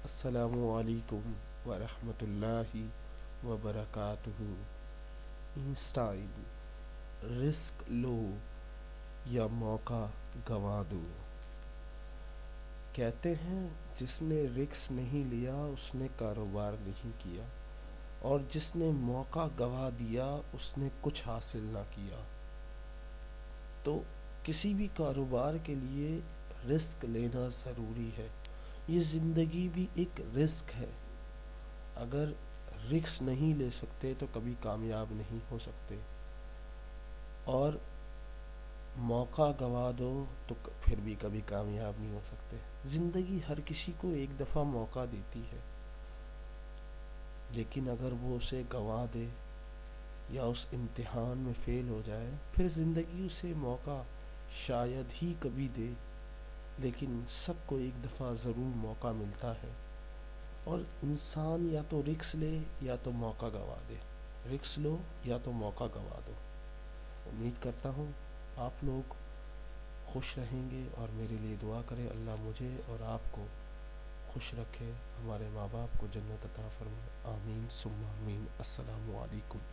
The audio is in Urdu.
السلام علیکم ورحمۃ اللہ وبرکاتہ۔ اینسٹائن: رسک لو یا موقع گنوا دو۔ کہتے ہیں جس نے رسک نہیں لیا اس نے کاروبار نہیں کیا، اور جس نے موقع گنوا دیا اس نے کچھ حاصل نہ کیا۔ تو کسی بھی کاروبار کے لیے رسک لینا ضروری ہے۔ یہ زندگی بھی ایک رسک ہے۔ اگر رسک نہیں لے سکتے تو کبھی کامیاب نہیں ہو سکتے، اور موقع گنوا دو تو پھر بھی کبھی کامیاب نہیں ہو سکتے۔ زندگی ہر کسی کو ایک دفعہ موقع دیتی ہے، لیکن اگر وہ اسے گنوا دے یا اس امتحان میں فیل ہو جائے، پھر زندگی اسے موقع شاید ہی کبھی دے، لیکن سب کو ایک دفعہ ضرور موقع ملتا ہے۔ اور انسان یا تو رسک لے یا تو موقع گنوا دے۔ رسک لو یا تو موقع گنوا دو۔ امید کرتا ہوں آپ لوگ خوش رہیں گے، اور میرے لیے دعا کریں اللہ مجھے اور آپ کو خوش رکھے، ہمارے ماں باپ کو جنت عطا فرمائے، آمین ثم آمین۔ السلام علیکم۔